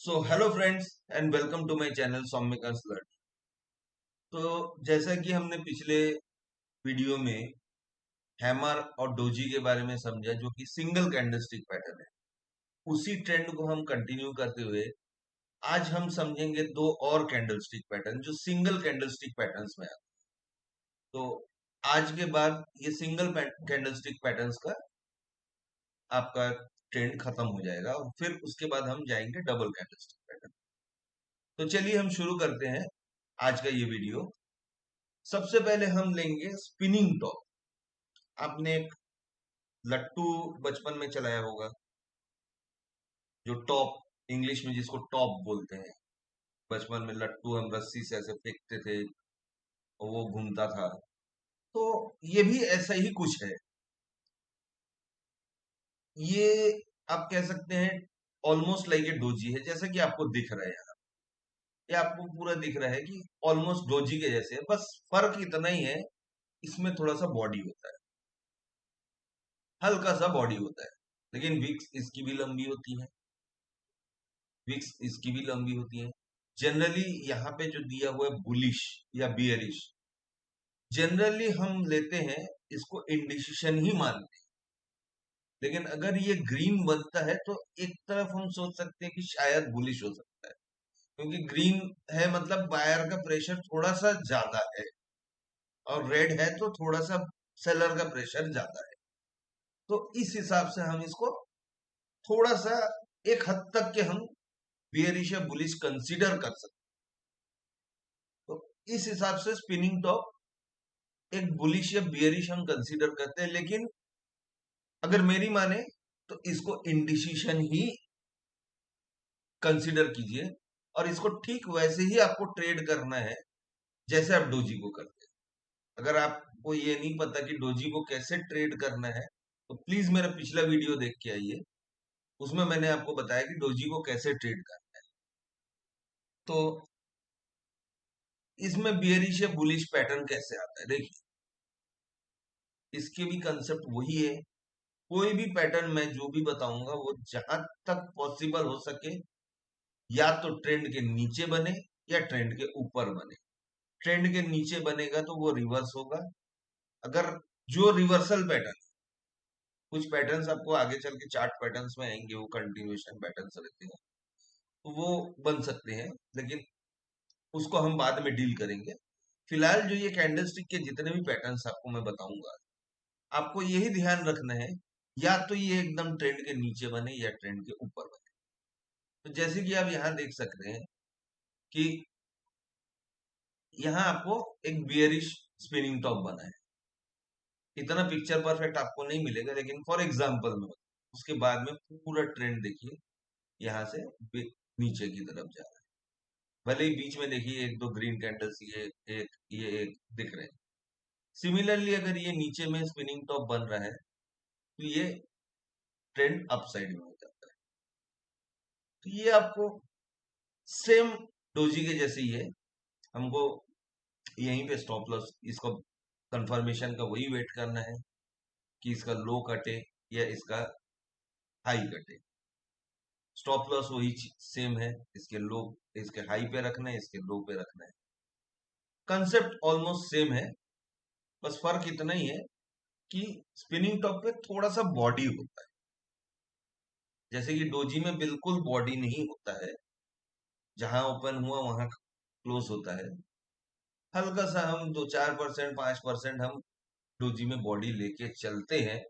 So hello friends and welcome to my channel Saumyak learn. तो जैसा कि हमने पिछले वीडियो में हैमर और डोजी के बारे में समझा जो कि सिंगल कैंडलस्टिक पैटर्न है, उसी ट्रेंड को हम कंटिन्यू करते हुए आज हम समझेंगे दो और कैंडलस्टिक पैटर्न जो सिंगल कैंडलस्टिक पैटर्न्स में आते हैं। तो आज के बाद ये सिंगल कैंडलस्टिक पैटर्न्स का आपका ट्रेंड खत्म हो जाएगा और फिर उसके बाद हम जाएंगे डबल कैंडलस्टिक पैटर्न। तो चलिए हम शुरू करते हैं आज का ये वीडियो। सबसे पहले हम लेंगे स्पिनिंग टॉप। आपने एक लट्टू बचपन में चलाया होगा, जो टॉप इंग्लिश में जिसको टॉप बोलते हैं। बचपन में लट्टू हम रस्सी से ऐसे फेंकते थे और वो घूमता था। तो ये भी ऐसा ही कुछ है। ये आप कह सकते हैं ऑलमोस्ट लाइक ए डोजी है, जैसा कि आपको दिख रहा है यहाँ। ये आपको पूरा दिख रहा है कि ऑलमोस्ट डोजी के जैसे है, बस फर्क इतना ही है, इसमें थोड़ा सा बॉडी होता है, हल्का सा बॉडी होता है। लेकिन विक्स इसकी भी लंबी होती है, विक्स इसकी भी लंबी होती है। जनरली यहाँ पे जो दिया हुआ है बुलिश या बियरिश, जनरली हम लेते हैं इसको इंडिसिशन ही मानते हैं। लेकिन अगर ये ग्रीन बनता है तो एक तरफ हम सोच सकते हैं कि शायद बुलिश हो सकता है, क्योंकि ग्रीन है मतलब बायर का प्रेशर थोड़ा सा ज्यादा है, और रेड है तो थोड़ा सा सेलर का प्रेशर ज्यादा है। तो इस हिसाब से हम इसको थोड़ा सा एक हद तक के हम बियरिश या बुलिश कंसीडर कर सकते हैं। तो इस हिसाब से स्पिनिंग टॉप एक बुलिश या बियरिश हम कंसीडर करते हैं। लेकिन अगर मेरी माने तो इसको इंडिसीशन ही कंसीडर कीजिए, और इसको ठीक वैसे ही आपको ट्रेड करना है जैसे आप डोजी को करते हैं। अगर आपको ये नहीं पता कि डोजी को कैसे ट्रेड करना है तो प्लीज मेरा पिछला वीडियो देख के आइए, उसमें मैंने आपको बताया कि डोजी को कैसे ट्रेड करना है। तो इसमें बियरिश या बुलिश पैटर्न कैसे आता है देखिए, इसके भी कंसेप्ट वही है। कोई भी पैटर्न मैं जो भी बताऊंगा वो जहां तक पॉसिबल हो सके या तो ट्रेंड के नीचे बने या ट्रेंड के ऊपर बने। ट्रेंड के नीचे बनेगा तो वो रिवर्स होगा। अगर जो रिवर्सल पैटर्न, कुछ पैटर्न्स आपको आगे चल के चार्ट पैटर्न्स में आएंगे, वो कंटिन्यूएशन पैटर्न्स रहते हैं तो वो बन सकते हैं, लेकिन उसको हम बाद में डील करेंगे। फिलहाल जो ये कैंडलस्टिक के जितने भी पैटर्न्स आपको मैं बताऊंगा, आपको यही ध्यान रखना है या तो ये एकदम ट्रेंड के नीचे बने या ट्रेंड के ऊपर बने। तो जैसे कि आप यहाँ देख सकते हैं कि यहाँ आपको एक बियरिश स्पिनिंग टॉप बना है। इतना पिक्चर परफेक्ट आपको नहीं मिलेगा, लेकिन फॉर एग्जांपल में उसके बाद में पूरा ट्रेंड देखिए, यहाँ से नीचे की तरफ जा रहा है। भले ही बीच में देखिए एक दो ग्रीन कैंडल्स ये एक दिख रहे हैं। सिमिलरली अगर ये नीचे में स्पिनिंग टॉप बन रहा है तो ये ट्रेंड अप साइड में हो जाता है। तो ये आपको सेम डोजी के जैसे ही है। हमको यहीं पे स्टॉप लॉस, इसको कंफर्मेशन का वही वेट करना है कि इसका लो कटे या इसका हाई कटे। स्टॉप लॉस वही सेम है, इसके लो, इसके हाई पे रखना है, इसके लो पे रखना है। कंसेप्ट ऑलमोस्ट सेम है, बस फर्क इतना ही है कि स्पिनिंग टॉप पे थोड़ा सा बॉडी होता है, जैसे कि डोजी में बिल्कुल बॉडी नहीं होता है। जहां ओपन हुआ वहां क्लोज होता है। हल्का सा हम 2-4%, 5% हम डोजी में बॉडी लेके चलते हैं,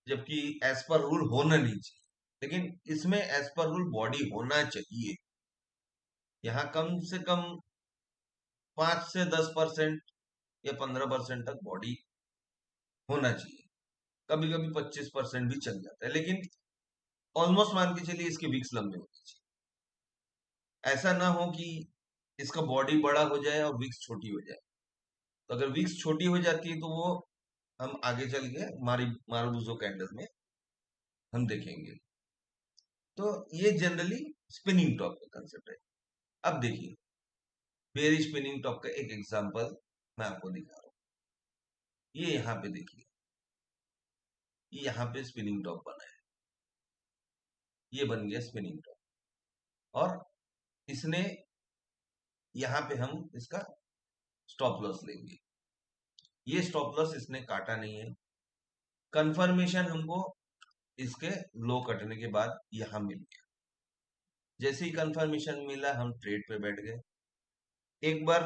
जबकि एज पर रूल होना नहीं चाहिए। लेकिन इसमें एज पर रूल बॉडी होना चाहिए। यहाँ कम से कम 5 से 10% या 15% तक बॉडी होना चाहिए। कभी कभी 25% भी चल जाता है, लेकिन ऑलमोस्ट मान के चलिए इसके विक्स लंबे होने चाहिए। ऐसा ना हो कि इसका बॉडी बड़ा हो जाए और विक्स छोटी हो जाए। तो अगर विक्स छोटी हो जाती है तो वो हम आगे चल के मारुबुजो कैंडल में हम देखेंगे। तो ये जनरली स्पिनिंग टॉप का कंसेप्ट है। अब देखिए, बेयरिश स्पिनिंग टॉप का एक एग्जांपल मैं आपको दिखा रहा हूँ। ये यहाँ पे देखिए, ये यहाँ पे स्पिनिंग टॉप बना है, ये बन गया स्पिनिंग टॉप। और इसने यहाँ पे हम इसका स्टॉप लॉस लेंगे। ये स्टॉप लॉस इसने काटा नहीं है। कंफर्मेशन हमको इसके लो कटने के बाद यहाँ मिल गया। जैसे ही कंफर्मेशन मिला हम ट्रेड पे बैठ गए। एक बार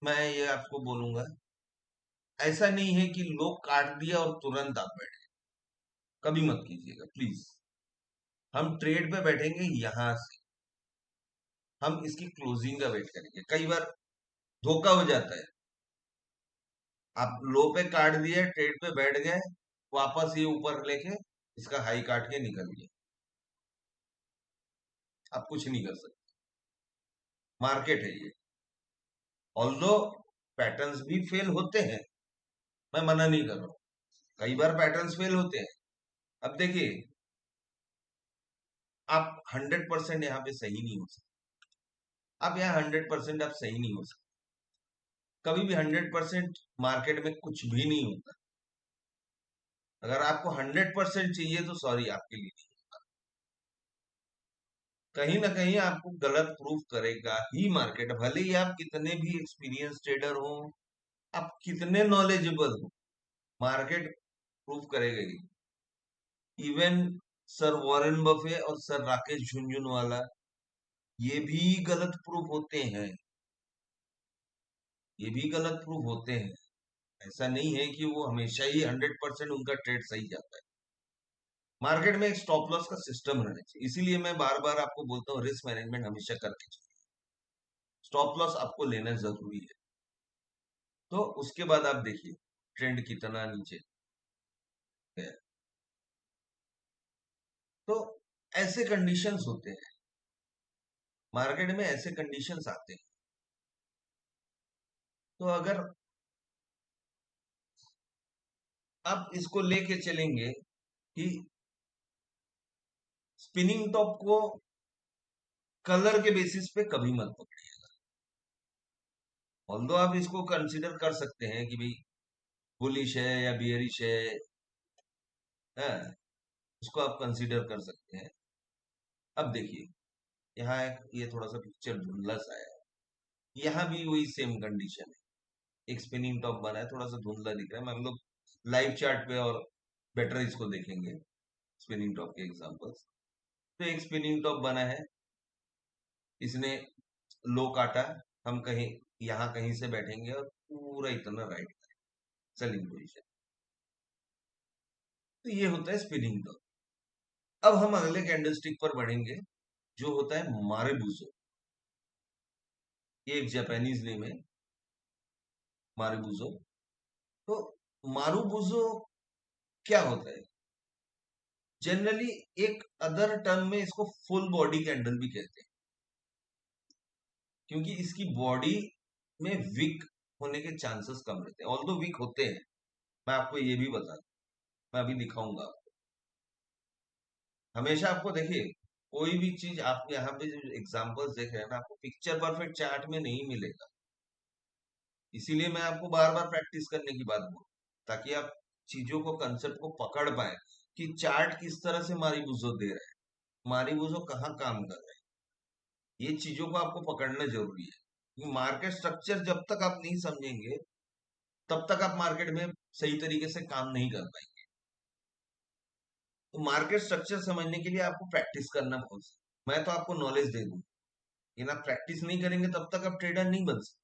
मैं ये आपको बोलूंगा, ऐसा नहीं है कि लो काट दिया और तुरंत आप बैठ गए, कभी मत कीजिएगा प्लीज। हम ट्रेड पे बैठेंगे, यहां से हम इसकी क्लोजिंग का वेट करेंगे। कई बार धोखा हो जाता है, आप लो पे काट दिए, ट्रेड पे बैठ गए, वापस ये ऊपर लेके इसका हाई काट के निकल गए, आप कुछ नहीं कर सकते। मार्केट है ये। ऑल्दो पैटर्न्स भी फेल होते हैं, मैं मना नहीं कर रहा हूं, कई बार पैटर्न्स फेल होते हैं। अब देखिए, आप 100% यहाँ पे सही नहीं हो सकते। आप यहाँ 100% आप सही नहीं हो सकते। कभी भी 100% मार्केट में कुछ भी नहीं होता। अगर आपको 100% चाहिए तो सॉरी, आपके लिए नहीं। कहीं ना कहीं आपको गलत प्रूफ करेगा ही मार्केट, भले ही आप कितने भी एक्सपीरियंस ट्रेडर हो, आप कितने नॉलेजेबल हो, मार्केट प्रूफ करेगा ही। इवन सर वॉरेन बफे और सर राकेश झुनझुनवाला, ये भी गलत प्रूफ होते हैं, ये भी गलत प्रूफ होते हैं। ऐसा नहीं है कि वो हमेशा ही 100% उनका ट्रेड सही जाता है। मार्केट में एक स्टॉप लॉस का सिस्टम रहना चाहिए, इसीलिए मैं बार बार आपको बोलता हूँ रिस्क मैनेजमेंट हमेशा करके चलिए। स्टॉप लॉस आपको लेना जरूरी है। तो उसके बाद आप देखिए ट्रेंड कितना नीचे गया। तो ऐसे कंडीशंस होते हैं मार्केट में, ऐसे कंडीशंस आते हैं। तो अगर आप इसको लेके चलेंगे कि स्पिनिंग टॉप को कलर के बेसिस पे कभी मत पकड़िएगा। ऑल्दो आप इसको कंसीडर कर सकते हैं कि भाई बुलिश है या बियरिश है, उसको आप कंसीडर कर सकते हैं। अब देखिए, यहाँ एक ये थोड़ा सा पिक्चर धुंधला सा है, यहाँ भी वही सेम कंडीशन है, एक स्पिनिंग टॉप बना है, थोड़ा सा धुंधला दिख रहा है। हम लोग लाइव चार्ट पे और बेटर इसको देखेंगे, स्पिनिंग टॉप के एग्जांपल्स। तो एक स्पिनिंग टॉप बना है, इसने लो काटा, हम कहीं यहाँ कहीं से बैठेंगे और पूरा इतना राइट सेलिंग पोजीशन। तो ये होता है स्पिनिंग टॉप। अब हम अगले कैंडलस्टिक पर बढ़ेंगे, जो होता है मारुबुजो। ये एक जापानीज नेम है, मारुबुजो। तो मारुबुजो क्या होता है? जनरली एक अदर टर्म में इसको फुल बॉडी कैंडल भी कहते हैं, क्योंकि इसकी बॉडी में वीक होने के चांसेस कम रहते हैं। ऑल्दो वीक होते हैं, मैं आपको ये भी बता दूं, मैं अभी दिखाऊंगा आपको। हमेशा आपको देखिए, कोई भी चीज आप यहाँ पे जो एग्जांपल्स देख रहे हैं ना, आपको पिक्चर परफेक्ट चार्ट में नहीं मिलेगा। इसीलिए मैं आपको बार बार प्रैक्टिस करने की बात बोलूं, ताकि आप चीजों को, कंसेप्ट को पकड़ पाए कि चार्ट किस तरह से मारीबुजो दे रहा है, मारीबुजो कहाँ काम कर रहा है। ये चीजों को आपको पकड़ना जरूरी है, क्योंकि मार्केट स्ट्रक्चर जब तक आप नहीं समझेंगे, तब तक आप मार्केट में सही तरीके से काम नहीं कर पाएंगे। तो मार्केट स्ट्रक्चर समझने के लिए आपको प्रैक्टिस करना बहुत। मैं तो आपको नॉलेज दे दूं, लेकिन आप प्रैक्टिस नहीं करेंगे तब तक आप ट्रेडर नहीं बन सकते,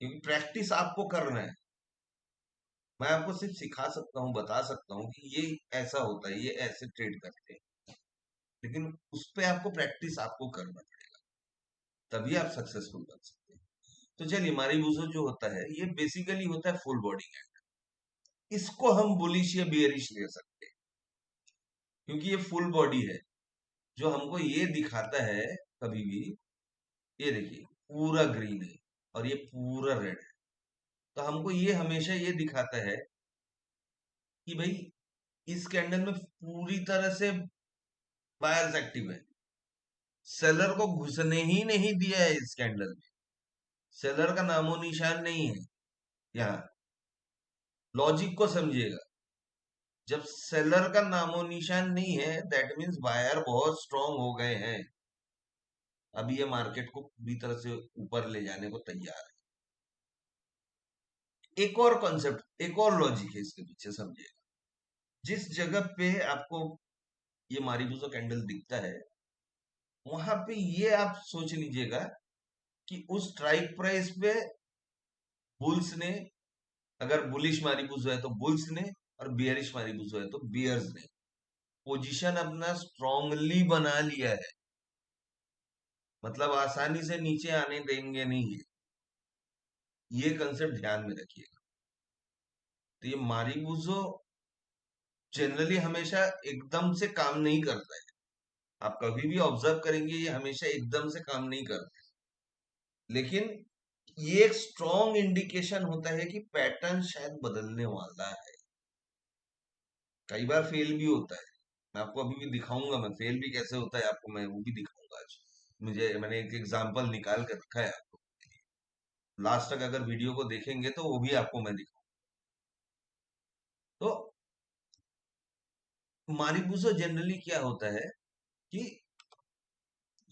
क्योंकि प्रैक्टिस आपको करना है। मैं आपको सिर्फ सिखा सकता हूँ, बता सकता हूँ कि ये ऐसा होता है, ये ऐसे ट्रेड करते हैं, लेकिन उस पे आपको प्रैक्टिस आपको करना पड़ेगा, तभी आप सक्सेसफुल बन सकते हैं। तो चलिए, मारीबुजो जो होता है, ये बेसिकली होता है फुल बॉडी कैंडल। इसको हम बुलिश या बियरिश ले सकते हैं, क्योंकि ये फुल बॉडी है, जो हमको ये दिखाता है कभी भी, ये देखिए पूरा ग्रीन है और ये पूरा रेड है। तो हमको ये हमेशा ये दिखाता है कि भाई इस कैंडल में पूरी तरह से बायर्स एक्टिव है, सेलर को घुसने ही नहीं दिया है इस कैंडल में, सेलर का नामो निशान नहीं है। यहाँ लॉजिक को समझिएगा, जब सेलर का नामो निशान नहीं है, दैट मीन्स बायर बहुत स्ट्रांग हो गए हैं, अभी ये मार्केट को पूरी तरह से ऊपर ले जाने को तैयार है। एक और कॉन्सेप्ट, एक और लॉजिक है इसके पीछे, समझिए। जिस जगह पे आपको ये मारीबुजो कैंडल दिखता है, वहां पे ये आप सोच लीजिएगा कि उस स्ट्राइक प्राइस पे बुल्स ने, अगर बुलिश मारीबुजो है तो बुल्स ने, और बियरिश मारीबुजो है तो बियर्स ने पोजीशन अपना स्ट्रांगली बना लिया है। मतलब आसानी से नीचे आने देंगे नहीं है, ये कंसेप्ट ध्यान में रखिएगा। तो ये मारीबुजो जनरली हमेशा एकदम से काम नहीं करता है, आप कभी भी ऑब्जर्व करेंगे ये हमेशा एकदम से काम नहीं करता है। लेकिन ये एक स्ट्रॉन्ग इंडिकेशन होता है कि पैटर्न शायद बदलने वाला है। कई बार फेल भी होता है, मैं आपको अभी भी दिखाऊंगा, मैं फेल भी कैसे होता है आपको मैं वो भी दिखाऊंगा आज। मैंने एक एग्जांपल निकाल कर रखा है आपको, लास्ट तक अगर वीडियो को देखेंगे तो वो भी आपको मैं दिखाऊंगा। तो मारीबुजो जनरली क्या होता है कि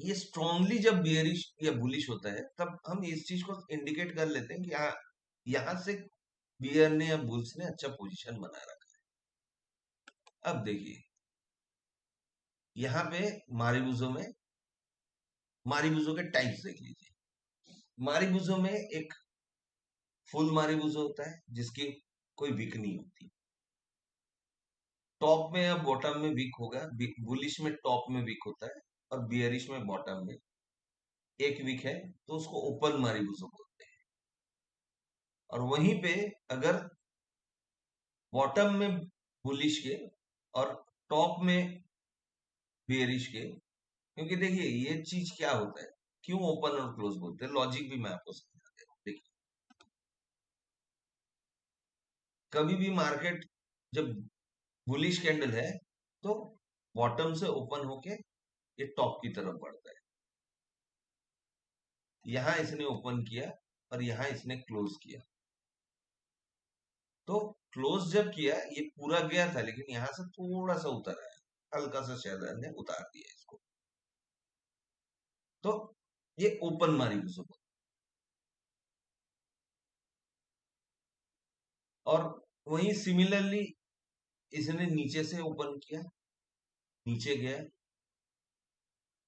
ये स्ट्रांगली जब बियरिश या बुलिश होता है, तब हम इस चीज को इंडिकेट कर लेते हैं कि हाँ, यहां से बियर ने या बुल्स ने अच्छा पोजीशन बना रखा है। अब देखिए यहाँ पे मारीबुजो में, मारीबुजो के टाइप्स देख लीजिए। मारीबुजो में एक फुल मारीबुजो होता है जिसकी कोई विक नहीं होती, टॉप में या बॉटम में विक होगा, बुलिश में टॉप में विक होता है, और बियरिश में बॉटम में एक विक है, तो उसको ओपन मारीबुजो बोलते हैं। और वहीं पे अगर बॉटम में बुलिश के और टॉप में बियरिश के, क्योंकि देखिए ये चीज क्या होता है, क्यों ओपन और क्लोज बोलते हैं, लॉजिक भी मैं आपको समझा दे रहा हूँ। देखिए कभी भी मार्केट जब बुलिश कैंडल है तो बॉटम से ओपन होके ये टॉप की तरफ बढ़ता है, यहां इसने ओपन किया और यहां इसने क्लोज किया। तो क्लोज जब किया ये पूरा गया था, लेकिन यहां से थोड़ा सा उतर आया, हल्का सा शेयर ने उतार दिया इसको, तो ये ओपन मारी उसको। और वही सिमिलरली इसने नीचे से ओपन किया, नीचे गया,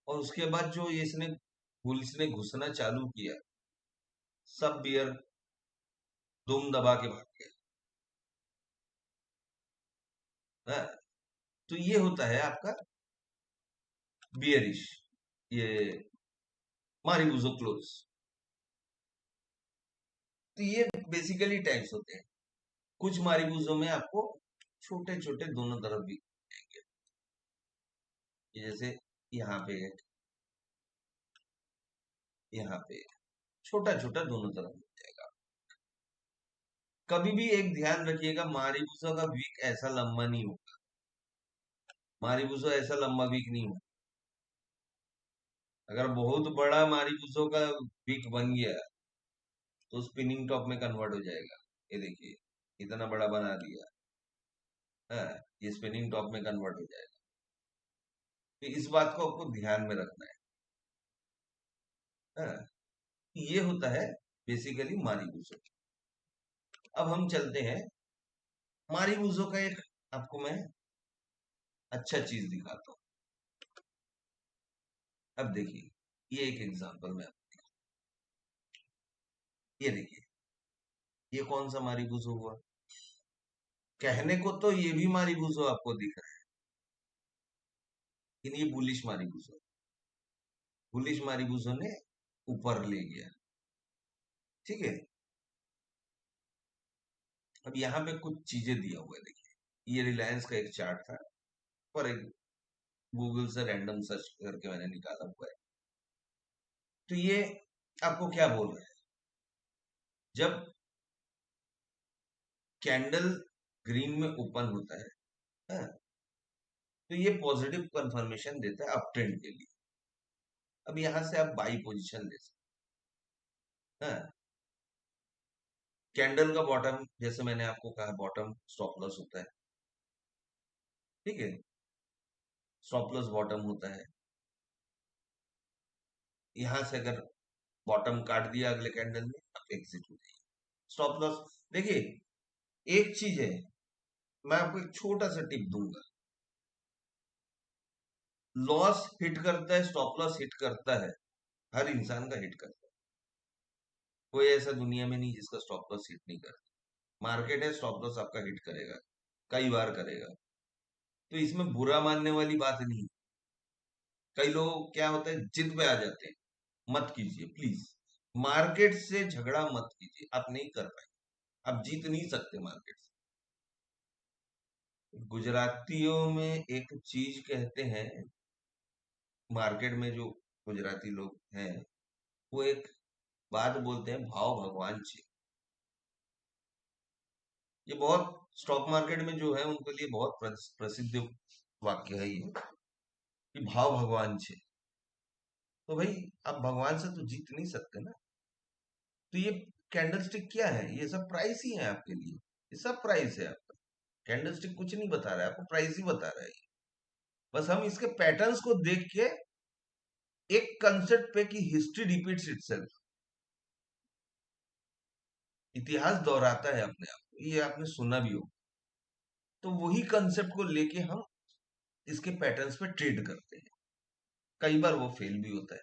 और उसके बाद जो इसने बुल्स ने घुसना चालू किया, सब बियर दुम दबा के भाग गए। हाँ, तो ये होता है आपका बियरिश, ये मारीबुजो क्लोज। तो ये बेसिकली टाइप्स होते हैं। कुछ मारीबुजो में आपको छोटे छोटे दोनों तरफ भी मिलेंगे, ये जैसे यहाँ पे है, यहाँ पे छोटा छोटा दोनों तरफ मिल जाएगा। कभी भी एक ध्यान रखिएगा, मारीबुजो का वीक ऐसा लंबा नहीं होगा, मारीबुजो ऐसा लंबा वीक नहीं होगा। अगर बहुत बड़ा मारीबुजो का वीक बन गया तो स्पिनिंग टॉप में कन्वर्ट हो जाएगा। ये देखिए इतना बड़ा बना दिया, हाँ, ये स्पिनिंग टॉप में कन्वर्ट हो जाएगा। तो इस बात को आपको ध्यान में रखना है। हाँ, ये होता है बेसिकली मारीबुजो। अब हम चलते हैं, मारीबुजो का एक आपको मैं अच्छा चीज दिखाता हूँ। अब देखिए ये एक एग्जांपल में ये देखिए, ये कौन सा मारीबुजो हुआ, कहने को तो ये भी मारीबुजो आपको दिख रहा है, लेकिन ये बुलिश मारीबुजो, बुलिश मारीबुजो ने ऊपर ले गया। ठीक है, अब यहाँ पे कुछ चीजें दिया हुआ है, देखिए ये रिलायंस का एक चार्ट था, और एक गूगल से रैंडम सर्च करके मैंने निकाला हुआ है। तो ये आपको क्या बोल रहा है, जब कैंडल ग्रीन में ओपन होता है, हाँ, तो ये पॉजिटिव कंफर्मेशन देता है अप ट्रेंड के लिए। अब यहां से आप बाई पोजीशन ले सकते हैं। हाँ, कैंडल का बॉटम, जैसे मैंने आपको कहा बॉटम स्टॉप लॉस होता है, ठीक है। स्टॉप लॉस बॉटम होता है, यहां से अगर बॉटम काट दिया अगले कैंडल में, आप एग्जिट हो जाइए। स्टॉप लॉस देखिए, एक चीज है, मैं आपको एक छोटा सा टिप दूंगा। लॉस हिट करता है, स्टॉप लॉस हिट करता है, हर इंसान का हिट करता है। कोई ऐसा दुनिया में नहीं जिसका स्टॉप लॉस हिट नहीं करता। मार्केट है, स्टॉप लॉस आपका हिट करेगा, कई बार करेगा। तो इसमें बुरा मानने वाली बात नहीं है। कई लोग क्या होता है, जिद पे आ जाते हैं। मत कीजिए प्लीज, मार्केट से झगड़ा मत कीजिए, आप नहीं कर पाएंगे, आप जीत नहीं सकते मार्केट से। गुजरातियों में एक चीज कहते हैं, मार्केट में जो गुजराती लोग हैं, वो एक बात बोलते हैं, भाव भगवान छे। ये बहुत स्टॉक मार्केट में जो है उनके लिए बहुत प्रसिद्ध वाक्य है ये, कि भाव भगवान छे। तो भाई, आप भगवान से तो जीत नहीं सकते ना। तो ये कैंडलस्टिक क्या है, ये सब प्राइस ही है आपके लिए, ये सब प्राइस है आपका। कैंडलस्टिक कुछ नहीं बता रहा है आपको, प्राइस ही बता रहा है ये। बस हम इसके पैटर्न्स को देख के एक कंसेप्ट पे कि हिस्ट्री रिपीट्स इटसेल्फ, इतिहास दोहराता है अपने आप को, ये आपने सुना भी हो। तो वही कंसेप्ट को लेके हम इसके पैटर्न्स पे ट्रेड करते हैं। कई बार वो फेल भी होता है।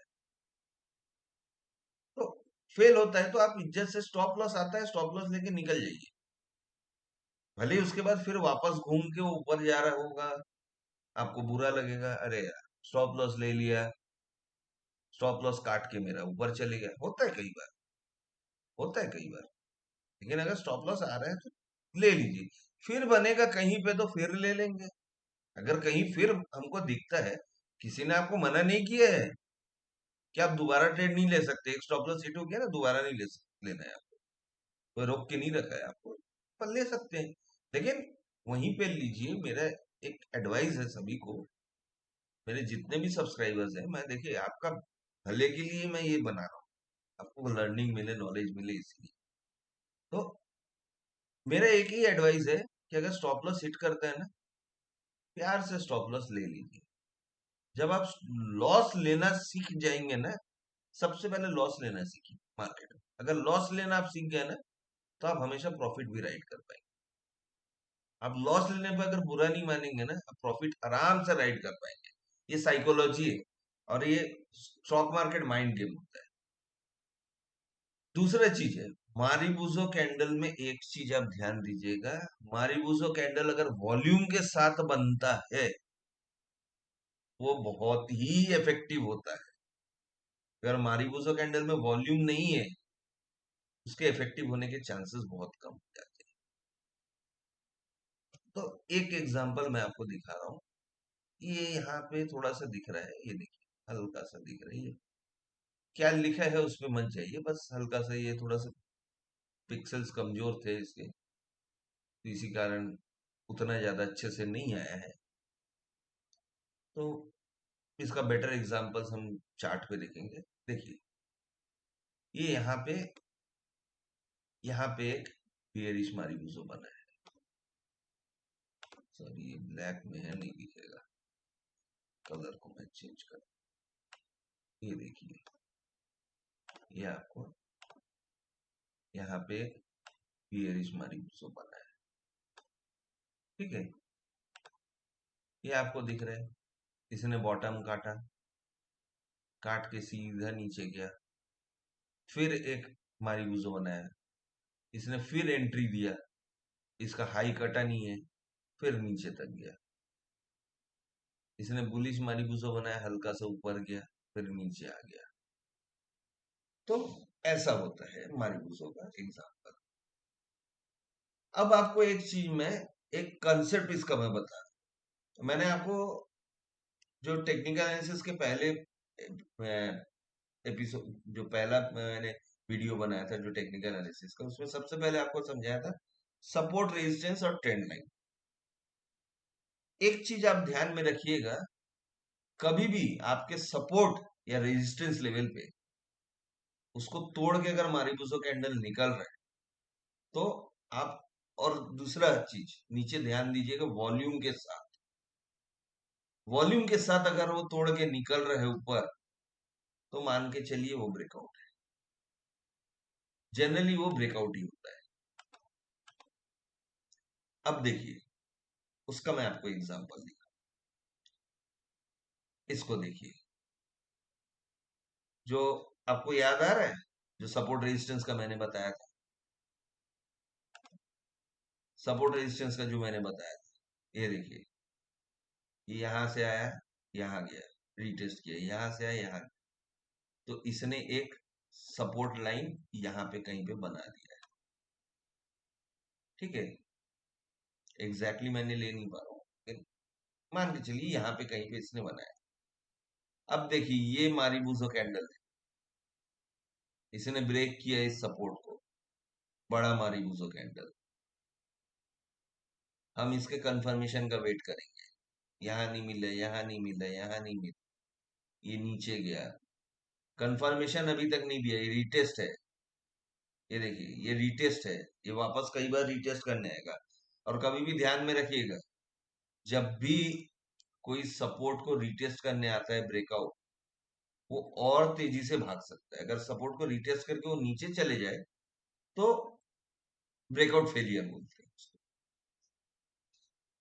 तो फेल होता है तो आप इज्जत से, स्टॉप लॉस आता है, स्टॉप लॉस लेके निकल जाइए। भले ही उसके बाद फिर वापस घूम के वो ऊपर जा रहा होगा, आपको बुरा लगेगा, अरे यार स्टॉप लॉस ले लिया, स्टॉप लॉस काट के मेरा ऊपर चले गया। होता है कई बार, होता है कई बार। लेकिन अगर स्टॉप लॉस आ रहा है तो ले लीजिए, फिर बनेगा कहीं पे तो फिर ले लेंगे। अगर कहीं फिर हमको दिखता है, किसी ने आपको मना नहीं किया है कि आप दोबारा ट्रेड नहीं ले सकते, एक स्टॉप लॉस हिट हो गया ना, दोबारा नहीं लेना है आपको, कोई रोक के नहीं रखा है आपको, पर ले सकते हैं। लेकिन वहीं पे लीजिए, मेरा एक एडवाइस है सभी को, मेरे जितने भी सब्सक्राइबर्स हैं, मैं देखिए आपका भले के लिए मैं ये बना रहा हूँ, आपको लर्निंग मिले, नॉलेज मिले, इसलिए। तो मेरा एक ही एडवाइस है कि अगर स्टॉप लॉस हिट करता है ना, प्यार से स्टॉप लॉस ले लीजिए। जब आप लॉस लेना सीख जाएंगे ना, सबसे पहले लॉस लेना सीखिए मार्केट में। अगर लॉस लेना आप सीख गए ना, तो आप हमेशा प्रॉफिट भी राइड कर पाएंगे। आप लॉस लेने पर अगर बुरा नहीं मानेंगे ना, आप प्रॉफिट आराम से राइड कर पाएंगे। ये साइकोलॉजी है, और ये स्टॉक मार्केट माइंड गेम होता है। दूसरा चीज है, मारीबुजो कैंडल में एक चीज आप ध्यान दीजिएगा, मारीबुजो कैंडल अगर वॉल्यूम के साथ बनता है, वो बहुत ही इफेक्टिव होता है। अगर मारीबुजो कैंडल में वॉल्यूम नहीं है, उसके इफेक्टिव होने के चांसेस बहुत कम हो जाते हैं। तो एक एग्जांपल मैं आपको दिखा रहा हूँ। ये यहाँ पे थोड़ा सा दिख रहा है, ये देखिए, हल्का सा दिख रही है। क्या लिखा है उसमें मत जाइए, बस हल्का सा, ये थोड़ा सा पिक्सल्स कमजोर थे इसके, तो इसी कारण उतना ज्यादा अच्छे से नहीं आया है। तो इसका बेटर एग्जांपल्स हम चार्ट पे देखेंगे। देखिए, ये यहाँ पे एक बियरिश मारीबुजो बना है। सॉरी, ये ब्लैक में है, नहीं दिखेगा, कलर को मैं चेंज कर, ये देखिए, ये आपको यहाँ पे बियरिश मारीबुजो बना है। ठीक है, ये आपको दिख रहा है, इसने बॉटम काटा, काट के सीधा नीचे गया, फिर एक मारीबुजो बनाया, इसने फिर एंट्री दिया, इसका हाई कटा नहीं है, फिर नीचे तक गया। इसने बुलिश मारीबुजो बनाया, हल्का सा ऊपर गया, फिर नीचे आ गया। तो ऐसा होता है मारीबुजो का एग्जाम्पल। अब आपको एक चीज में, एक कंसेप्ट इसका मैं बता रहा हूं। मैंने आपको जो टेक्निकल एनालिसिस के पहले एपिसोड, जो पहला मैंने वीडियो बनाया था जो टेक्निकल एनालिसिस का, उसमें सबसे पहले आपको समझाया था सपोर्ट, रेजिस्टेंस और ट्रेंड लाइन। एक चीज आप ध्यान में रखिएगा, कभी भी आपके सपोर्ट या रेजिस्टेंस लेवल पे, उसको तोड़ के अगर मारीबुजो कैंडल निकल रहा है, तो आप, और दूसरा चीज नीचे ध्यान दीजिएगा, वॉल्यूम के साथ, वॉल्यूम के साथ अगर वो तोड़ के निकल रहे ऊपर, तो मान के चलिए वो ब्रेकआउट है। जनरली वो ब्रेकआउट ही होता है। अब देखिए, उसका मैं आपको एग्जांपल दिखा, इसको देखिए, जो आपको याद आ रहा है, जो सपोर्ट रेजिस्टेंस का मैंने बताया था, सपोर्ट रेजिस्टेंस का जो मैंने बताया था, ये देखिए, ये यहां से आया, यहां गया, रीटेस्ट किया, यहां से आया, यहां, तो इसने एक सपोर्ट लाइन यहां पे कहीं पे बना दिया है। ठीक है, एग्जैक्टली मैंने ले नहीं पा रहा हूँ, लेकिन मान के चलिए यहां पे कहीं पे इसने बनाया। अब देखिए, ये मारीबूजो कैंडल है, इसने ब्रेक किया इस सपोर्ट को, बड़ा मारीबूजो कैंडल। हम इसके कंफर्मेशन का वेट करेंगे, यहाँ नहीं मिला, यहाँ नहीं मिला, यहाँ नहीं मिला, ये नीचे गया, कंफर्मेशन अभी तक नहीं दिया, ये रीटेस्ट है। ये देखिए, ये रीटेस्ट है, ये वापस कई बार रीटेस्ट करने आएगा। और कभी भी ध्यान में रखिएगा, जब भी कोई सपोर्ट को रीटेस्ट करने आता है ब्रेकआउट, वो और तेजी से भाग सकता है। अगर सपोर्ट को रीटेस्ट करके वो नीचे चले जाए, तो ब्रेकआउट फेलियर बोलते हैं उसको,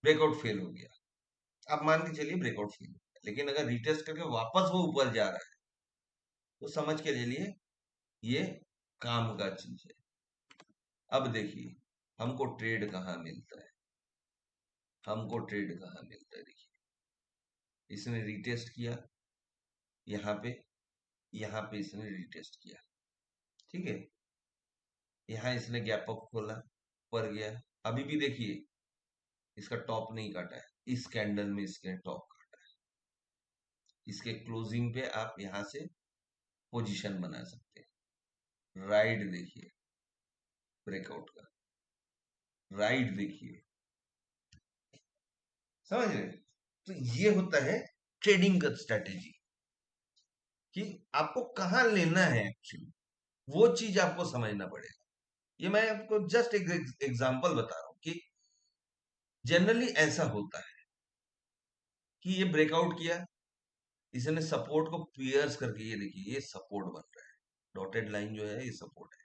ब्रेकआउट फेल हो गया। आप मान के चलिए ब्रेकआउट फेल हो गया, लेकिन अगर रीटेस्ट करके वापस वो ऊपर जा रहा है, तो समझ के चलिए ये काम का चीज है। अब देखिए, हमको ट्रेड कहाँ मिलता है, हमको ट्रेड कहाँ मिलता है, देखिए, इसने रिटेस्ट किया यहाँ पे, यहाँ पे इसने रिटेस्ट किया, ठीक है, यहाँ इसने गैप अप खोला, ऊपर गया। अभी भी देखिए, इसका टॉप नहीं काटा है, इस कैंडल में इसने टॉप काटा है। इसके क्लोजिंग पे आप यहाँ से पोजीशन बना सकते हैं। राइट देखिए, ब्रेकआउट का राइट देखिए, समझ रहे? तो ये होता है ट्रेडिंग का स्ट्रेटेजी, कि आपको कहाँ लेना है एक्चुअली, वो चीज आपको समझना पड़ेगा। ये मैं आपको जस्ट एक एग्जांपल बता रहा हूँ कि जनरली ऐसा होता है कि ये ब्रेकआउट किया, इसने सपोर्ट को पियर्स करके, ये देखिए, ये सपोर्ट बन रहा है, डॉटेड लाइन जो है ये सपोर्ट है।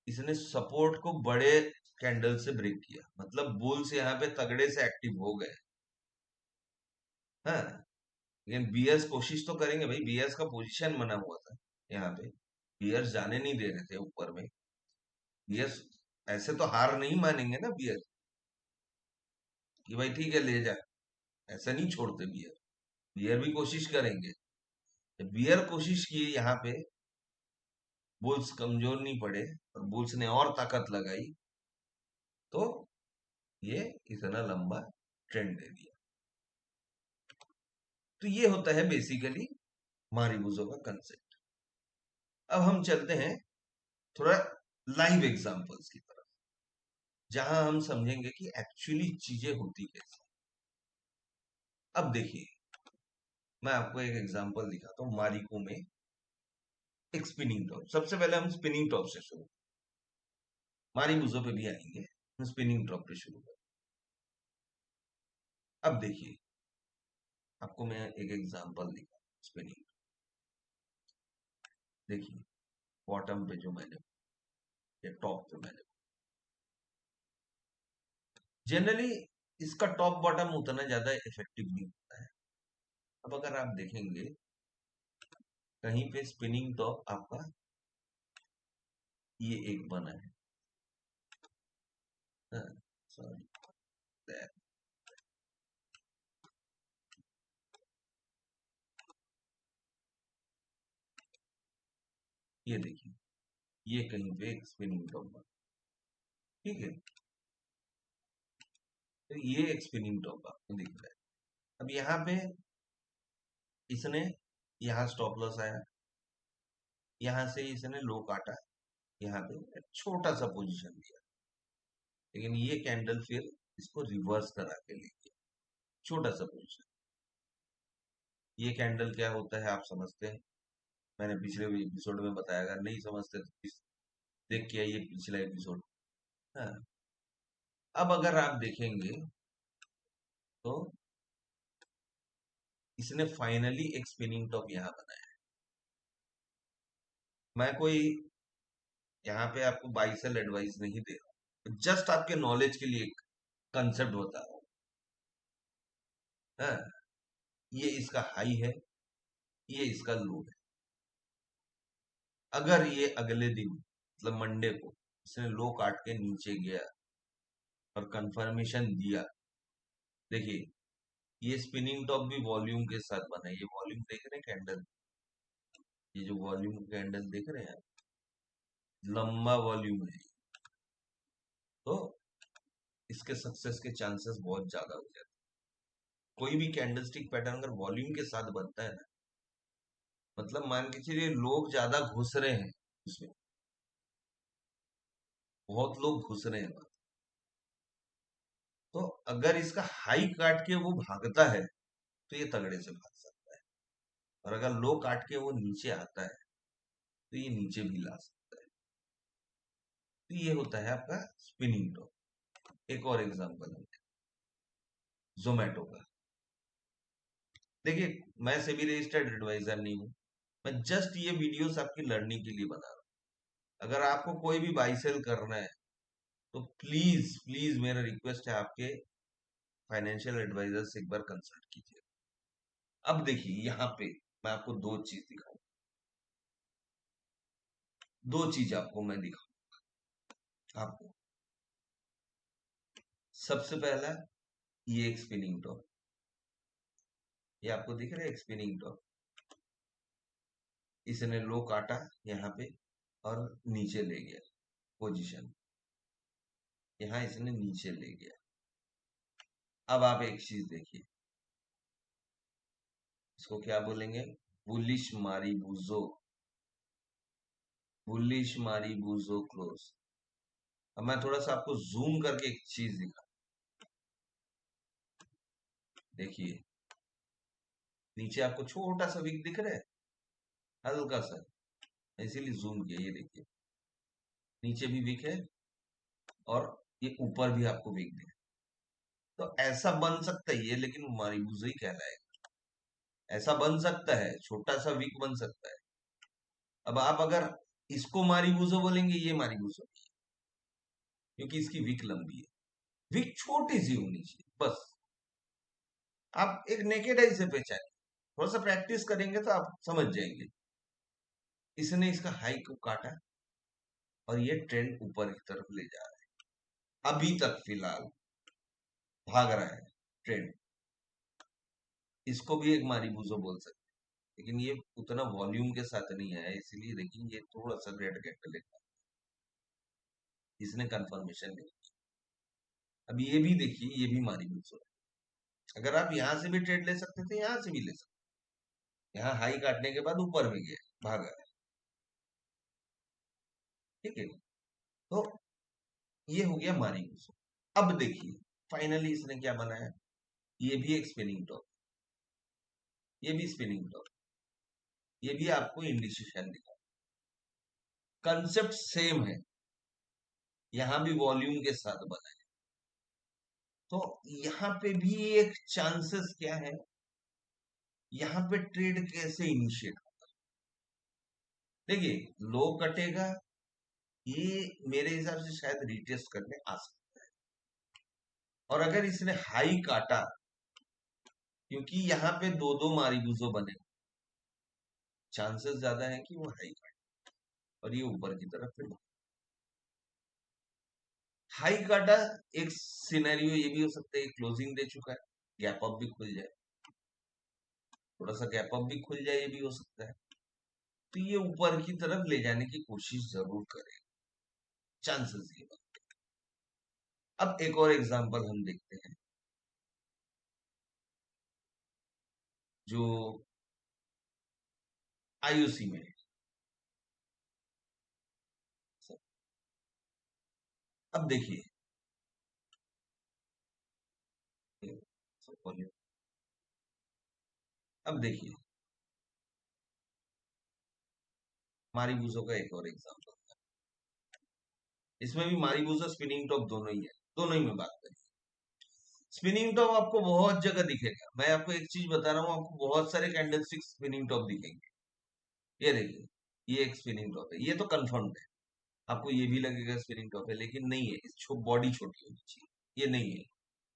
इसने सपोर्ट को बड़े कैंडल से ब्रेक किया, मतलब बुल्स यहाँ पे तगड़े से एक्टिव हो गए। हाँ, लेकिन बियर्स कोशिश तो करेंगे भाई, बियर्स का पोजीशन बना हुआ था यहाँ पे, बियर्स जाने नहीं दे रहे थे ऊपर में। बियर्स ऐसे तो हार नहीं मानेंगे ना बियर, कि भाई ठीक है ले जा, ऐसा नहीं छोड़ते बियर, बियर भी कोशिश करेंगे। जब बियर कोशिश किए यहाँ पे, बुल्स कमजोर नहीं पड़े और बुल्स ने और ताकत लगाई, तो ये इतना लंबा ट्रेंड दे दिया। तो ये होता है बेसिकली मारिबुजो का कंसेप्ट। अब हम चलते हैं थोड़ा लाइव एग्जांपल्स की तरफ, जहां हम समझेंगे कि एक्चुअली चीजें होती कैसे। अब देखिए, मैं आपको एक एग्जांपल दिखाता हूँ मारिको में, एक स्पिनिंग टॉप। सबसे पहले हम स्पिनिंग टॉप से शुरू, मारिबुजो पे भी आएंगे, हम स्पिनिंग टॉप पे शुरू करें। अब देखिए, आपको मैं एक एग्जांपल दिखा, स्पिनिंग, देखिए, बॉटम पे जो मैंने, या टॉप पे मैंने, जनरली इसका टॉप बॉटम उतना ज्यादा इफेक्टिव नहीं होता है। अब अगर आप देखेंगे, कहीं पे स्पिनिंग टॉप आपका ये एक बना है, सॉरी, ये देखिए, ये कहीं पे एक स्पिनिंग टॉप बना, ठीक है, तो ये एक स्पिनिंग टॉप आपको दिख रहा है। अब यहाँ पे इसने, यहाँ स्टॉप लॉस आया, यहाँ से इसने लो काटा, यहाँ पे एक छोटा सा पोजीशन दिया, लेकिन ये कैंडल फिर इसको रिवर्स करा के ले गया, छोटा सा पोजीशन। ये कैंडल क्या होता है आप समझते हैं, मैंने पिछले एपिसोड में बताया, अगर नहीं समझते तो देख के आइए पिछला एपिसोड। हाँ, अब अगर आप देखेंगे, तो इसने फाइनली एक स्पिनिंग टॉप यहाँ बनाया। मैं कोई यहाँ पे आपको बाई सेल एडवाइस नहीं दे रहा, जस्ट आपके नॉलेज के लिए कंसेप्ट बता रहा हूँ। हाँ, ये इसका हाई है, ये इसका लो है। अगर ये अगले दिन मतलब मंडे को इसने लो काट के नीचे गया और कंफर्मेशन दिया, देखिए ये स्पिनिंग टॉप भी वॉल्यूम के साथ बना है। ये वॉल्यूम देख रहे हैं कैंडल, ये जो वॉल्यूम कैंडल देख रहे हैं, लंबा वॉल्यूम है, तो इसके सक्सेस के चांसेस बहुत ज्यादा हो जाते हैं। कोई भी कैंडलस्टिक पैटर्न अगर वॉल्यूम के साथ बनता है ना, मतलब मान के चलिए लोग ज्यादा घुस रहे हैं उसमें, बहुत लोग घुस रहे हैं, तो अगर इसका हाई काट के वो भागता है तो ये तगड़े से भाग सकता है, और अगर लो काट के वो नीचे आता है तो ये नीचे भी ला सकता है। तो ये होता है आपका स्पिनिंग टॉप। एक और एग्जांपल है जोमेटो का। देखिए मैं सेबी रजिस्टर्ड एडवाइजर नहीं हूं, मैं जस्ट ये वीडियोस आपकी लर्निंग के लिए बना रहा हूं। अगर आपको कोई भी बाई सेल करना है तो प्लीज प्लीज मेरा रिक्वेस्ट है, आपके फाइनेंशियल एडवाइजर से एक बार कंसल्ट कीजिए। अब देखिए यहाँ पे मैं आपको दो चीज दिखाऊं, दो चीज आपको मैं दिखाऊं आपको। सबसे पहला, ये एक स्पिनिंग टॉप, ये आपको दिख रहा है स्पिनिंग टॉप। इसने लो काटा यहाँ पे और नीचे ले गया पोजीशन, यहाँ इसने नीचे ले गया। अब आप एक चीज देखिए, इसको क्या बोलेंगे, बुलिश मारी बुजो, बुलिश मारी बुजो क्लोज। अब मैं थोड़ा सा आपको जूम करके एक चीज दिखा, देखिए नीचे आपको छोटा सा विक दिख रहा है, हल्का सा, इसीलिए जूम किया। ये देखिए नीचे भी विक है और ये ऊपर भी आपको विक दिख, तो ऐसा बन सकता है ये, लेकिन मारीबूजा ही कहलाएगा। ऐसा बन सकता है, छोटा सा विक बन सकता है। अब आप अगर इसको मारीबूजा बोलेंगे, ये मारीबूजा नहीं है, क्योंकि इसकी विक लंबी है। विक छोटी सी होनी चाहिए बस, आप एक नेकेड आई से पहचानिए। थोड़ा सा प्रैक्टिस करेंगे तो आप समझ जाएंगे। इसने इसका हाई को काटा और ये ट्रेंड ऊपर की तरफ ले जा रहा है, अभी तक फिलहाल भाग रहा है ट्रेंड। इसको भी एक मारीबूजो बोल सकते हैं, लेकिन ये उतना वॉल्यूम के साथ नहीं आया, इसीलिए देखिए ये थोड़ा सा रेड कैंडल है, इसने कंफर्मेशन नहीं। अब ये भी देखिए, ये भी मारीबूजो है। अगर आप यहां से भी ट्रेड ले सकते थे, यहां से भी ले सकते, यहाँ हाई काटने के बाद ऊपर में गया, भागा है, ठीक है। तो ये हो गया मारीबूजो। अब देखिए फाइनली इसने क्या बनाया, ये भी एक स्पिनिंग टॉप, ये भी स्पिनिंग टॉप, ये भी आपको इंडिकेशन दिखा, कंसेप्ट सेम है, यहां भी वॉल्यूम के साथ बना है। तो यहाँ पे भी एक चांसेस क्या है, यहाँ पे ट्रेड कैसे इनिशिएट होगा। देखिए लो कटेगा, ये मेरे हिसाब से शायद रिटेस्ट करने आ सकता है। और अगर इसने हाई काटा, क्योंकि यहाँ पे दो दो मारीबूजो बने, चांसेस ज्यादा है कि वो हाई काटे और ये ऊपर की तरफ फिर हाई काटा। एक सिनेरियो ये भी हो सकता है क्लोजिंग दे चुका है, गैप अप भी खुल जाए, थोड़ा सा गैप अप भी खुल जाए, ये भी हो सकता है। तो ये ऊपर की तरफ ले जाने की कोशिश जरूर करें, चांसेस ये बनते हैं। अब एक और एग्जांपल हम देखते हैं, जो आईयूसी में। अब देखिए अब देखिए मारीबूजो का एक और एग्जांपल, इसमें भी मारीबूजो स्पिनिंग टॉप दोनों ही है, दोनों ही में बात करें। स्पिनिंग टॉप आपको बहुत जगह दिखेगा। मैं आपको एक चीज बता रहा हूँ, आपको बहुत सारे कैंडलस्टिक स्पिनिंग टॉप दिखेंगे। ये देखिए, ये एक स्पिनिंग टॉप है, ये तो कंफर्म्ड है। आपको ये भी लगेगा स्पिनिंग टॉप है, लेकिन नहीं है, बॉडी छोटी होनी चाहिए, ये नहीं है।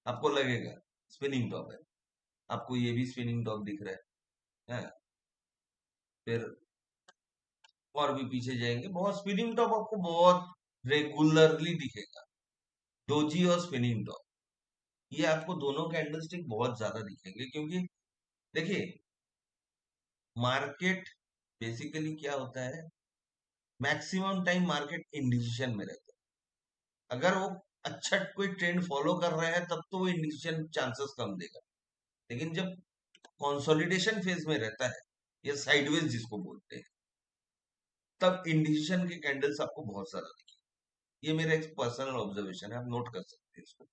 आपको लगेगा स्पिनिंग टॉप है, आपको ये भी स्पिनिंग टॉप दिख रहा है। फिर और भी पीछे जाएंगे, बहुत स्पिनिंग टॉप आपको बहुत रेगुलरली दिखेगा। डोजी और स्पिनिंग टॉप, ये आपको दोनों कैंडलस्टिक बहुत ज्यादा दिखेंगे, क्योंकि देखिए, मार्केट बेसिकली क्या होता है, मैक्सिमम टाइम मार्केट इंडिसीजन में रहता है। अगर वो अच्छा कोई ट्रेंड फॉलो कर रहा है तब तो वो इंडिसीजन चांसेस कम देगा, लेकिन जब कंसोलिडेशन फेज में रहता है या साइडवेज जिसको बोलते हैं, तब इंडिसीजन के कैंडल्स आपको बहुत ज्यादा दिखेंगे। ये मेरा एक पर्सनल ऑब्जर्वेशन है, आप नोट कर सकते हैं इसको।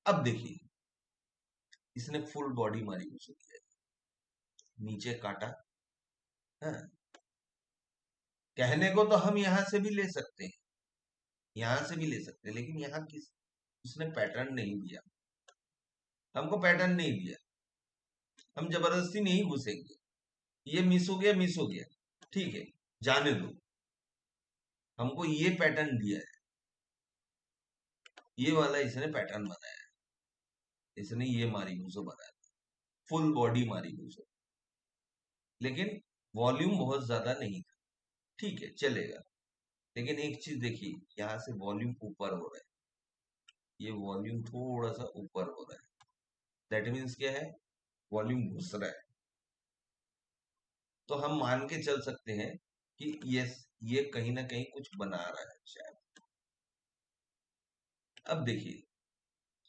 अब देखिए, इसने फुल बॉडी मारी घुस दिया है, नीचे काटा है। कहने को तो हम यहां से भी ले सकते हैं, यहां से भी ले सकते हैं, लेकिन यहाँ किस उसने पैटर्न नहीं दिया, हमको पैटर्न नहीं दिया, हम जबरदस्ती नहीं घुसेंगे। ये मिस हो गया, मिस हो गया, ठीक है, जाने दो। हमको ये पैटर्न दिया है, ये वाला इसने पैटर्न बनाया है, इसने ये मारी घुसो बनाया, फुल बॉडी मारी घुसो, लेकिन वॉल्यूम बहुत ज्यादा नहीं था, ठीक है, चलेगा। लेकिन एक चीज देखिए, यहाँ से वॉल्यूम ऊपर हो रहा है, ये वॉल्यूम थोड़ा सा ऊपर हो रहा है, दैट मीन्स क्या है, वॉल्यूम घुस रहा है। तो हम मान के चल सकते हैं कि ये कहीं ना कहीं कुछ बना रहा है शायद। अब देखिए,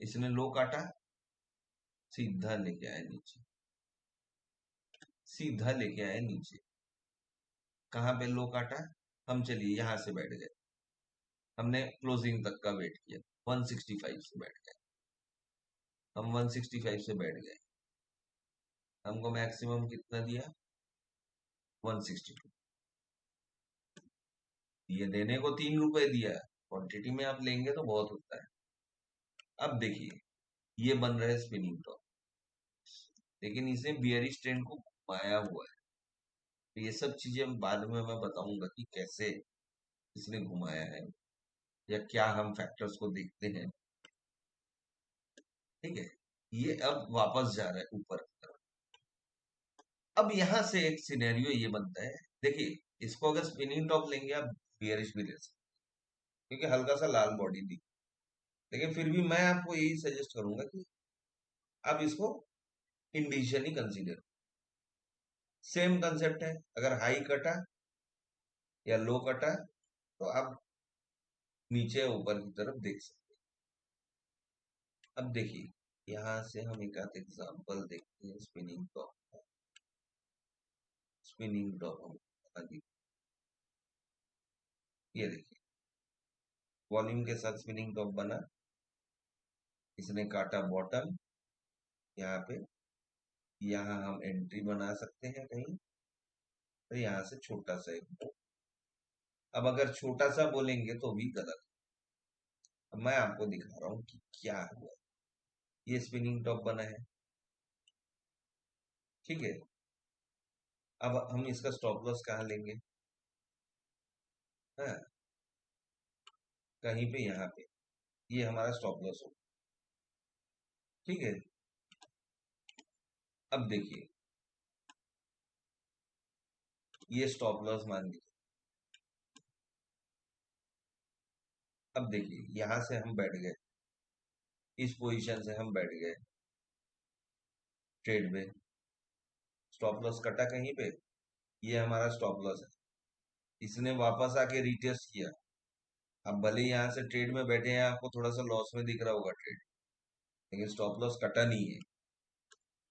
इसने लो काटा, सीधा लेके आया नीचे, सीधा लेके आया नीचे। कहाँ पे लो काटा, हम चलिए यहां से बैठ गए, हमने क्लोजिंग तक का वेट किया, 165 से बैठ गए, हम 165 से बैठ गए, हमको मैक्सिमम कितना दिया, 162। ये देने को 3 रुपए दिया, क्वांटिटी में आप लेंगे तो बहुत होता है। अब देखिए, ये बन रहा है स्पिनिंग टॉप, लेकिन इसे बियरिश ट्रेंड को घुमाया हुआ है। तो ये सब चीजें बाद में मैं बताऊंगा कि कैसे इसने घुमाया है, या क्या हम फैक्टर्स को देखते हैं, ठीक है। ये अब वापस जा रहा है ऊपर की तरफ। अब यहां से एक सिनेरियो ये बनता है, देखिए, इसको अगर स्पिनिंग टॉप लेंगे आप, बियरिश भी ले सकते हैं, क्योंकि हल्का सा लाल बॉडी दी, लेकिन फिर भी मैं आपको यही सजेस्ट करूंगा कि आप इसको इंडिविजुअली कंसीडर, सेम कंसेप्ट है। अगर हाई कटा या लो कटा तो आप नीचे ऊपर की तरफ देख सकते हैं। अब देखिए, यहां से हम एक आध एग्जांपल देखते हैं स्पिनिंग टॉप। स्पिनिंग टॉप हम ये देखिए, वॉल्यूम के साथ स्पिनिंग टॉप बना, इसने काटा बॉटम यहाँ पे, यहाँ हम एंट्री बना सकते हैं कहीं, तो यहाँ से छोटा सा एक, अब अगर छोटा सा बोलेंगे तो भी गलत। अब मैं आपको दिखा रहा हूँ कि क्या हुआ। ये स्पिनिंग टॉप बना है, ठीक है। अब हम इसका स्टॉप लॉस कहाँ लेंगे, हाँ, कहीं पे यहाँ पे, ये हमारा स्टॉप लॉस होगा, ठीक है। अब देखिए, ये स्टॉप लॉस मान लीजिए। अब देखिए, यहां से हम बैठ गए, इस पोजीशन से हम बैठ गए ट्रेड में, स्टॉप लॉस कटा कहीं पे, ये हमारा स्टॉप लॉस है। इसने वापस आके रिटेस्ट किया, अब भले ही यहाँ से ट्रेड में बैठे हैं, आपको थोड़ा सा लॉस में दिख रहा होगा ट्रेड, लेकिन स्टॉप लॉस कटा नहीं है।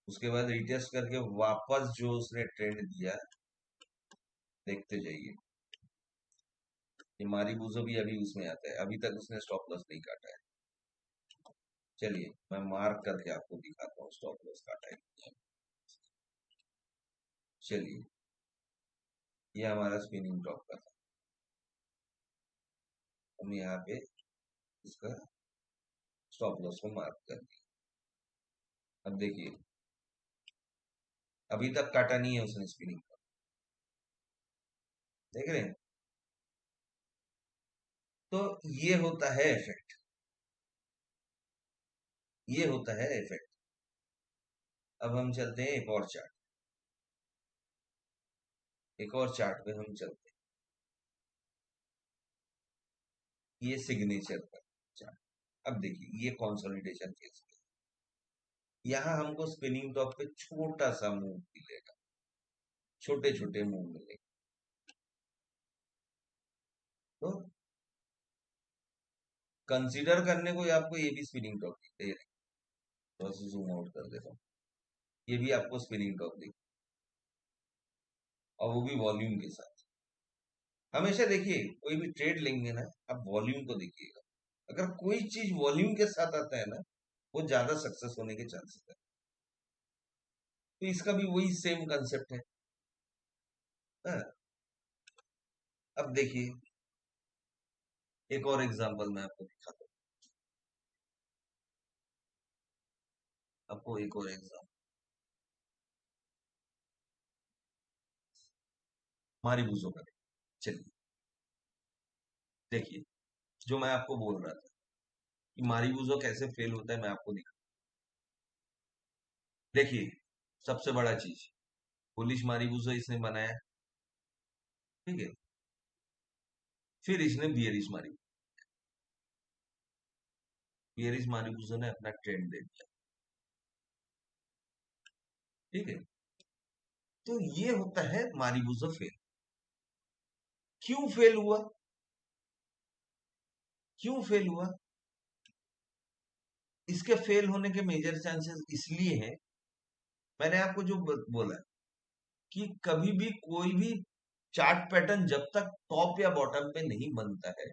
उसके बाद रिटेस्ट करके वापस जो उसने ट्रेंड दिया, देखते जाइए, ये मारी बूजो भी अभी उसमें आता है, अभी तक उसने स्टॉप लॉस नहीं काटा है। चलिए मैं मार्क करके आपको दिखाता हूँ स्टॉप लॉस काटा है कि नहीं। चलिए, ये हमारा स्पिनिंग टॉप का था, हम यहाँ पे इसका स्टॉप लॉस को मार्क कर दिया, अब देखिए, अभी तक काटा नहीं है उसने स्पिनिंग का, देख रहे हैं? तो ये होता है इफेक्ट, ये होता है इफेक्ट। अब हम चलते हैं एक और चार्ट, एक और चार्ट पे हम चलते हैं, ये सिग्नेचर का चार्ट। अब देखिए, ये कंसोलिडेशन केस है, यहाँ हमको स्पिनिंग टॉप पे छोटा सा मूव मिलेगा, छोटे छोटे मूव मिलेंगे। तो कंसीडर करने को ही आपको ये भी स्पिनिंग टॉप दिख रही है, थोड़ा सा जूम आउट कर देता हूँ, ये भी आपको स्पिनिंग टॉप दिख, और वो भी वॉल्यूम के साथ। हमेशा देखिए, कोई भी ट्रेड लेंगे ना, आप वॉल्यूम को देखिएगा, अगर कोई चीज वॉल्यूम के साथ आता है ना, वो ज्यादा सक्सेस होने के चांसेस है। तो इसका भी वही सेम कंसेप्ट है। हाँ, अब देखिए, एक और एग्जांपल मैं आपको दिखाता हूँ, आपको एक और एग्जांपल, हमारी बुजो का। चलिए देखिए, जो मैं आपको बोल रहा था कि मारीबुजो कैसे फेल होता है, मैं आपको दिखा। देखिए, सबसे बड़ा चीज, बुलिश मारीबुजो इसने बनाया, ठीक है? फिर इसने बियरिश मारी, बियरिश मारीबुजो ने अपना ट्रेंड दे दिया, ठीक है? तो ये होता है मारीबुजो फेल। क्यों फेल हुआ? क्यों फेल हुआ? इसके फेल होने के मेजर चांसेस इसलिए हैं, मैंने आपको जो बोला कि कभी भी कोई भी चार्ट पैटर्न जब तक टॉप या बॉटम पे नहीं बनता है,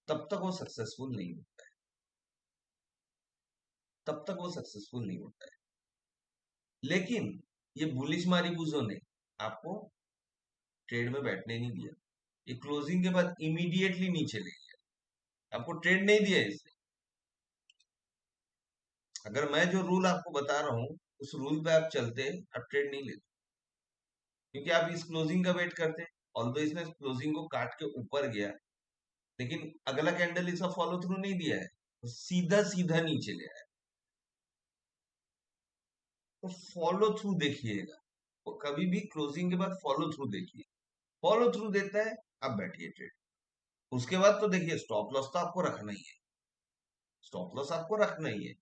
तब तक वो सक्सेसफुल नहीं होता है, तब तक वो सक्सेसफुल नहीं होता है। लेकिन ये बुलिश मारीबुजो ने आपको ट्रेड में बैठने नहीं दिया, ये क्लोजिंग के बाद इमीडिएटली नीचे ले गया, आपको ट्रेड नहीं दिया इसने। अगर मैं जो रूल आपको बता रहा हूं, उस रूल पे आप चलते, आप ट्रेड नहीं लेते, क्योंकि आप इस क्लोजिंग का वेट करते। ऑल्दो इसने क्लोजिंग को काट के ऊपर गया, लेकिन अगला कैंडल इसका फॉलो थ्रू नहीं दिया है, तो सीधा सीधा नीचे ले आया। तो फॉलो थ्रू देखिएगा, तो कभी भी क्लोजिंग के बाद फॉलो थ्रू देखिए, फॉलो थ्रू देता है, अब बैठिए ट्रेड। उसके बाद तो देखिए, स्टॉप लॉस तो आपको रखना ही है, स्टॉप लॉस आपको रखना ही है,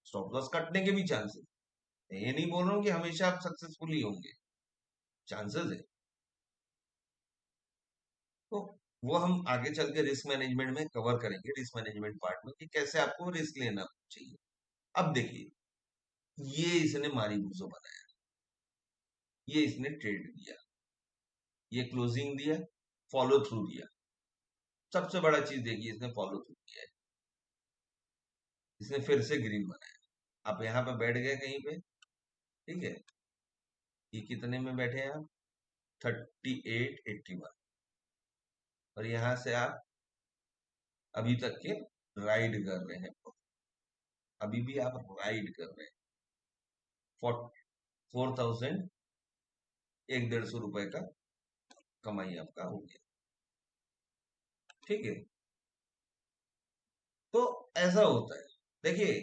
स्टॉप लॉस कटने के भी चांसेस, ये नहीं बोल रहा हूं कि हमेशा आप सक्सेसफुल ही होंगे, चांसेस है। तो वो हम आगे चल के रिस्क मैनेजमेंट में कवर करेंगे, रिस्क मैनेजमेंट पार्ट में, कि कैसे आपको रिस्क लेना चाहिए। अब देखिए, ये इसने मारी बुजो बनाया, ये इसने ट्रेड दिया, ये क्लोजिंग दिया, फॉलो थ्रू दिया। सबसे बड़ा चीज देखिए, इसने फॉलो थ्रू किया है, इसने फिर से ग्रीन बनाया। आप यहाँ पे बैठ गए कहीं पे, ठीक है? ये कितने में बैठे हैं आप? 3881, और यहाँ से आप अभी तक के राइड कर रहे हैं, अभी भी आप राइड कर रहे हैं। 4000, 150 रुपए का कमाई आपका हो गया, ठीक है? तो ऐसा होता है। देखिए,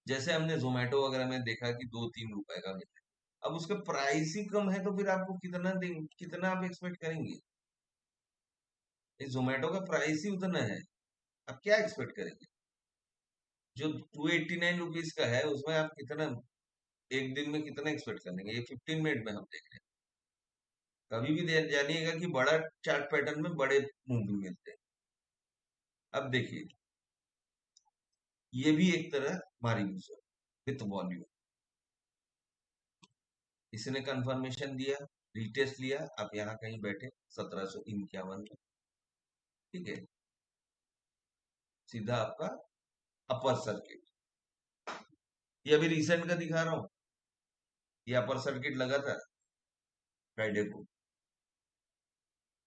जैसे हमने जोमेटो वगैरह में देखा कि 2-3 रुपए का मिलता है, अब उसका प्राइस ही कम है, तो फिर आपको कितना देंगे, कितना आप एक्सपेक्ट करेंगे? इस जोमेटो का प्राइस ही उतना है, आप क्या एक्सपेक्ट करेंगे? जो 289 रुपीज का है, उसमें आप कितना एक दिन में कितना एक्सपेक्ट करेंगे? ये 15 मिनट में हम देख रहे हैं। कभी भी जानिएगा कि बड़ा चार्ट पैटर्न में बड़े मूव भी मिलते हैं। अब देखिए, ये भी एक तरह मारी विथ वॉल्यूम, इसने कंफर्मेशन दिया, रिटेस्ट लिया, आप यहाँ कहीं बैठे 1751 में, ठीक है? सीधा आपका अपर सर्किट, ये अभी रिसेंट का दिखा रहा हूं, ये अपर सर्किट लगा था फ्राइडे को।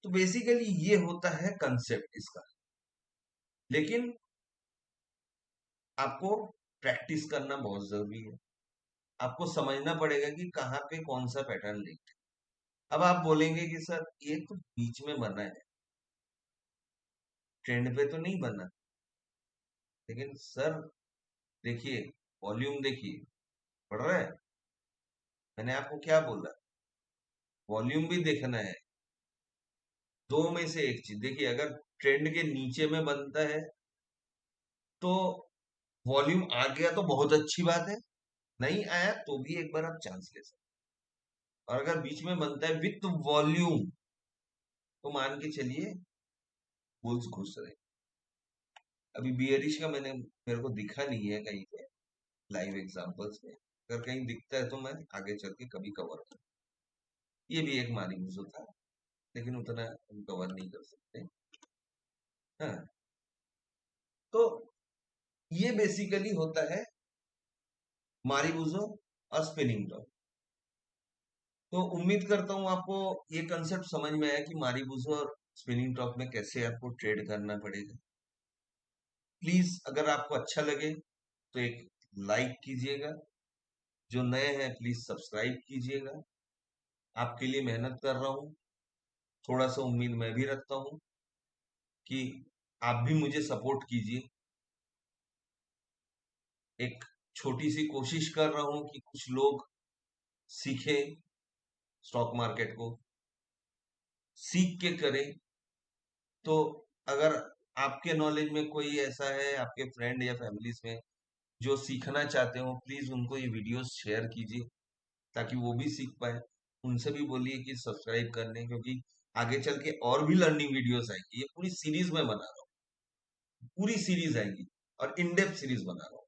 तो बेसिकली ये होता है कंसेप्ट इसका। लेकिन आपको प्रैक्टिस करना बहुत जरूरी है। आपको समझना पड़ेगा कि कहाँ पे कौन सा पैटर्न लेना है। अब आप बोलेंगे कि सर ये तो बीच में बना है, ट्रेंड पे तो नहीं बना। लेकिन सर देखिए, वॉल्यूम देखिए, पढ़ रहा है। मैंने आपको क्या बोला, वॉल्यूम भी देखना है। दो में से एक चीज देखिए, अगर ट्रेंड के नीचे में बनता है तो वॉल्यूम आ गया तो बहुत अच्छी बात है, नहीं आया तो भी एक बार आप चांस ले सकते हैं। और अगर बीच में बनता है विथ वॉल्यूम तो मान के चलिए बुल्स घुस रहे। अभी बियरिश का मेरे को दिखा नहीं है कहीं पे लाइव एग्जांपल्स में, अगर कहीं दिखता है तो मैं आगे चल के कभी कवर करूँ। ये भी एक मारी मुझे था, लेकिन उतना हम कवर नहीं कर सकते। हाँ, तो ये बेसिकली होता है मारीबुजो और स्पिनिंग टॉप। तो उम्मीद करता हूँ आपको ये कंसेप्ट समझ में आया कि मारीबुजो और स्पिनिंग टॉप में कैसे आपको ट्रेड करना पड़ेगा। प्लीज अगर आपको अच्छा लगे तो एक लाइक कीजिएगा, जो नए हैं प्लीज सब्सक्राइब कीजिएगा। आपके लिए मेहनत कर रहा हूँ, थोड़ा सा उम्मीद मैं भी रखता हूँ कि आप भी मुझे सपोर्ट कीजिए। एक छोटी सी कोशिश कर रहा हूँ कि कुछ लोग सीखें स्टॉक मार्केट को, सीख के करें। तो अगर आपके नॉलेज में कोई ऐसा है, आपके फ्रेंड या फैमिलीज में जो सीखना चाहते हो, प्लीज उनको ये वीडियोस शेयर कीजिए ताकि वो भी सीख पाए। उनसे भी बोलिए कि सब्सक्राइब करने, क्योंकि आगे चल के और भी लर्निंग वीडियोस आएंगी। ये पूरी सीरीज में बना रहा हूँ, पूरी सीरीज आएगी और इन डेप्थ सीरीज बना रहा हूँ।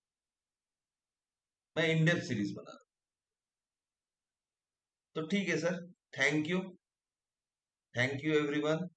मैं इन डेप्थ सीरीज बना रहा हूँ। तो ठीक है sir, thank you, thank you everyone.